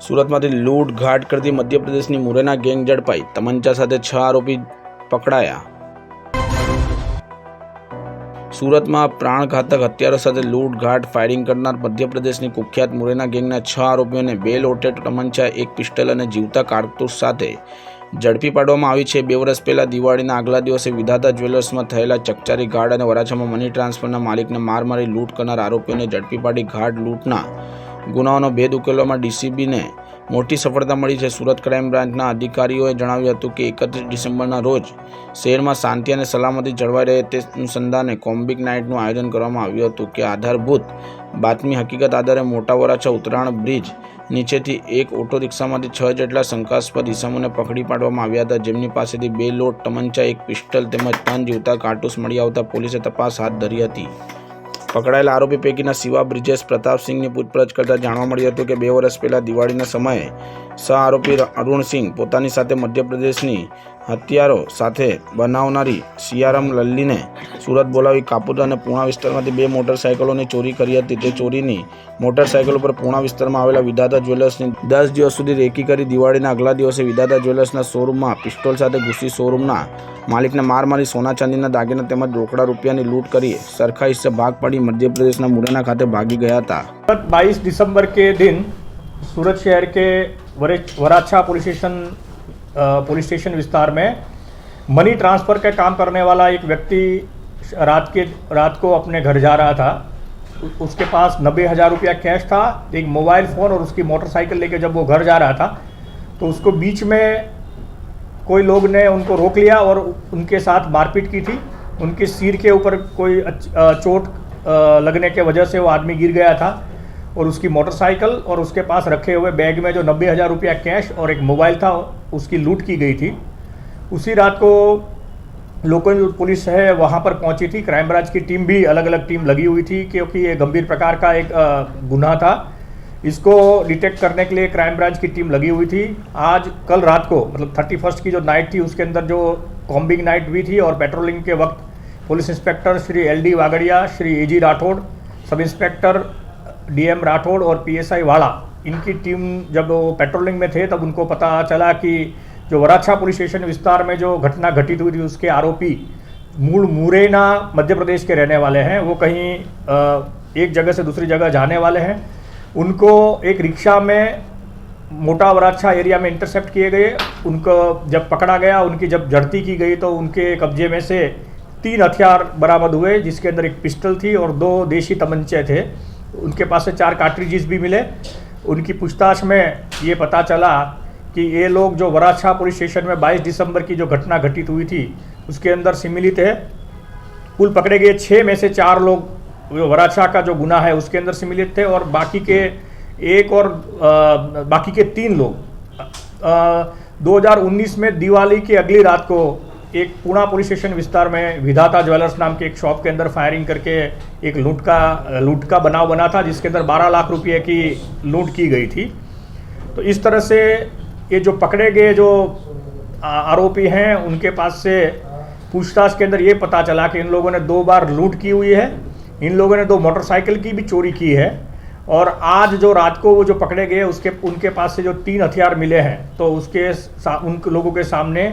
સુરતમાંથી લૂંટ ઘાટ કરતી મધ્યપ્રદેશની મુરેના ગેંગ ઝડપાઈ, તમંચા સાથે 6 આરોપી પકડાયા। સુરતમાં પ્રાણઘાતક હથિયારો સાથે લૂંટ ઘાટ ફાયરિંગ કરનાર મધ્યપ્રદેશની કુખ્યાત મુરેના ગેંગના 6 આરોપીઓને 2 લોટેડ તમંચા, 1 પિસ્ટલ અને જીવતા કારતૂસ સાથે ઝડપી પાડવામાં આવી છે। 2 વર્ષ પહેલા દિવાળીના આગલા દિવસે વિધાતા જ્વેલર્સમાં થયેલા ચકચારી ઘાટ અને વરાછામાં મની ટ્રાન્સફરના માલિકને માર મારી લૂંટ કરનાર આરોપીઓને ઝડપી પાડી ઘાટ લૂંટના ગુનાઓનો ભેદ ઉકેલવામાં ડીસીબીને મોટી સફળતા મળી છે। સુરત ક્રાઇમ બ્રાન્ચના અધિકારીઓએ જણાવ્યું હતું કે 31 ડિસેમ્બરના રોજ શહેરમાં શાંતિ અને સલામતી જળવાઈ રહે તે અનુસંધાને કોમ્બિક નાઇટનું આયોજન કરવામાં આવ્યું હતું કે આધારભૂત બાતમી હકીકત આધારે મોટા વરાછા ઉત્તરાયણ બ્રિજ નીચેથી એક ઓટો રિક્ષામાંથી 6 જેટલા શંકાસ્પદ ઇસમોને પકડી પાડવામાં આવ્યા હતા, જેમની પાસેથી 2 લોટ તમંચા, 1 પિસ્ટલ તેમજ 3 જીવતા કારતૂસ મળી આવતા પોલીસે તપાસ હાથ ધરી હતી। પકડાયેલા આરોપી પૈકીના શિવા બ્રિજેશ પ્રતાપસિંહની પૂછપરછ કરતાં જાણવા મળ્યું હતું કે 2 વર્ષ પહેલાં દિવાળીના સમયે સહ આરોપી અરુણસિંહ પોતાની સાથે મધ્યપ્રદેશની હથિયારો સાથે બનાવનારી સિયારામ લલ્લીને સુરત બોલાવી કાપોદ્રા અને પૂણા વિસ્તારમાંથી 2 મોટરસાઇકલોની ચોરી કરી હતી। તે ચોરીની મોટરસાઇકલ ઉપર પૂણા વિસ્તારમાં આવેલા વિધાતા જ્વેલર્સની 10 દિવસ સુધી રેકી કરી દિવાળીના આગલા દિવસે વિધાતા જ્વેલર્સના શોરૂમમાં પિસ્તોલ સાથે ઘૂસી શોરૂમના માલિકને માર મારી સોના ચાંદીના દાગીના તેમજ રોકડા રૂપિયાની લૂંટ કરી સરખા हिस्से भाग पड़ी मध्यप्रदेशના मुरैना खाते भागी गया था। 22 दिसंबर के दिन सूरत शहर के वराछा पुलिस स्टेशन विस्तार में मनी ट्रांसफ़र का काम करने वाला एक व्यक्ति रात को अपने घर जा रहा था। उसके पास 90,000 रुपया कैश था, एक मोबाइल फ़ोन और उसकी मोटरसाइकिल लेके जब वो घर जा रहा था तो उसको बीच में कोई लोग ने उनको रोक लिया और उनके साथ मारपीट की थी। उनके सिर के ऊपर कोई चोट लगने के वजह से वो आदमी गिर गया था और उसकी मोटरसाइकिल और उसके पास रखे हुए बैग में जो 90,000 रुपया कैश और एक मोबाइल था उसकी लूट की गई थी। उसी रात को लोकल पुलिस है वहाँ पर पहुँची थी। क्राइम ब्रांच की टीम भी अलग अलग टीम लगी हुई थी क्योंकि ये गंभीर प्रकार का एक गुनाह था। इसको डिटेक्ट करने के लिए क्राइम ब्रांच की टीम लगी हुई थी। आज कल रात को मतलब 31 की जो नाइट थी उसके अंदर जो कॉम्बिंग नाइट भी थी और पेट्रोलिंग के वक्त police inspector Shri LD Vagadiya, Shri AG Rathod, sub inspector DM Rathore और PSI वाला, इनकी टीम जब वो पेट्रोलिंग में थे तब उनको पता चला कि जो वराछा पुलिस स्टेशन विस्तार में जो घटना घटित हुई थी उसके आरोपी मूल मुरैना मध्य प्रदेश के रहने वाले हैं। वो कहीं एक जगह से दूसरी जगह जाने वाले हैं। उनको एक रिक्शा में मोटा वराछा एरिया में इंटरसेप्ट किए गए। उनको जब पकड़ा गया, उनकी जब झड़ती की गई तो उनके कब्जे में से 3 हथियार बरामद हुए, जिसके अंदर 1 पिस्टल थी और 2 देशी तमंचे थे। उनके पास से 4 कार्ट्रिजेस भी मिले। उनकी पूछताछ में ये पता चला कि ये लोग जो वराछा पुलिस स्टेशन में 22 दिसंबर की जो घटना घटित हुई थी उसके अंदर सम्मिलित है। कुल पकड़े गए 6 में से 4 लोग वराछा का जो गुनाह है उसके अंदर सम्मिलित थे और बाकी के 3 लोग 2019 में दिवाली की अगली रात को एक पूना पुलिस स्टेशन विस्तार में विधाता ज्वेलर्स नाम के एक शॉप के अंदर फायरिंग करके एक लूट का बनाव बना था, जिसके अंदर 12 लाख रुपये की लूट की गई थी। तो इस तरह से ये जो पकड़े गए जो आरोपी हैं उनके पास से पूछताछ के अंदर ये पता चला कि इन लोगों ने 2 बार लूट की हुई है। इन लोगों ने 2 मोटरसाइकिल की भी चोरी की है और आज जो रात को वो जो पकड़े गए उनके पास से जो 3 हथियार मिले हैं तो उन लोगों के सामने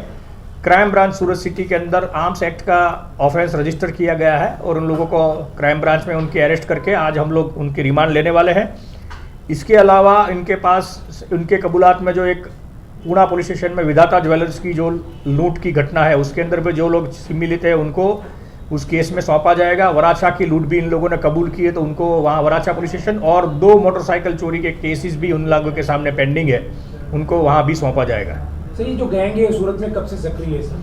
क्राइम ब्रांच सूरत सिटी के अंदर आर्म्स एक्ट का ऑफेंस रजिस्टर किया गया है और उन लोगों को क्राइम ब्रांच में उनकी अरेस्ट करके आज हम लोग उनकी रिमांड लेने वाले हैं। इसके अलावा इनके पास उनके कबूलात में जो एक पूना पुलिस स्टेशन में विधाता ज्वेलर्स की जो लूट की घटना है उसके अंदर भी जो लोग सम्मिलित है उनको उस केस में सौंपा जाएगा। वराछा की लूट भी इन लोगों ने कबूल की है तो उनको वहाँ वराछा पुलिस स्टेशन और 2 मोटरसाइकिल चोरी के केसेस भी उन लोगों के सामने पेंडिंग है, उनको वहाँ भी सौंपा जाएगा। सर ये जो गैंग है सूरत में कब से सक्रिय है सर?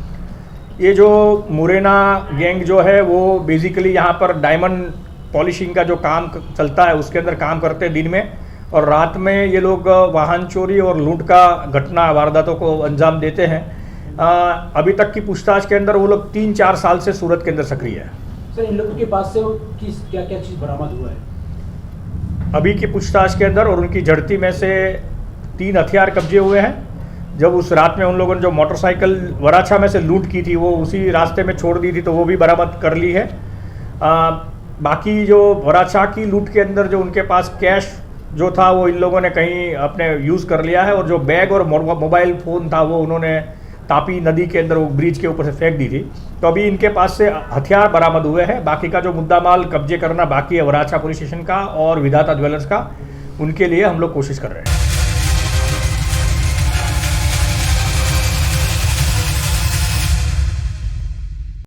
ये जो मुरैना गैंग जो है वो बेसिकली यहाँ पर डायमंड पॉलिशिंग का जो काम चलता है उसके अंदर काम करते हैं दिन में, और रात में ये लोग वाहन चोरी और लूट का घटना वारदातों को अंजाम देते हैं। अभी तक की पूछताछ के अंदर वो लोग 3-4 साल से सूरत के अंदर सक्रिय है। सर इन लोगों के पास से क्या क्या चीज़ बरामद हुआ है? अभी की पूछताछ के अंदर और उनकी झड़ती में से 3 हथियार कब्जे हुए हैं। जब उस रात में उन लोगों ने जो मोटरसाइकिल वराछा में से लूट की थी वो उसी रास्ते में छोड़ दी थी तो वो भी बरामद कर ली है। बाकी जो वराछा की लूट के अंदर जो उनके पास कैश जो था वो इन लोगों ने कहीं अपने यूज़ कर लिया है, और जो बैग और मोबाइल फ़ोन था वो उन्होंने तापी नदी के अंदर, वो ब्रिज के ऊपर से फेंक दी थी। तो अभी इनके पास से हथियार बरामद हुए हैं। बाकी का जो मुद्दा माल कब्जे करना बाकी है वराछा पुलिस स्टेशन का और विधाता ज्वेलर्स का, उनके लिए हम लोग कोशिश कर रहे हैं।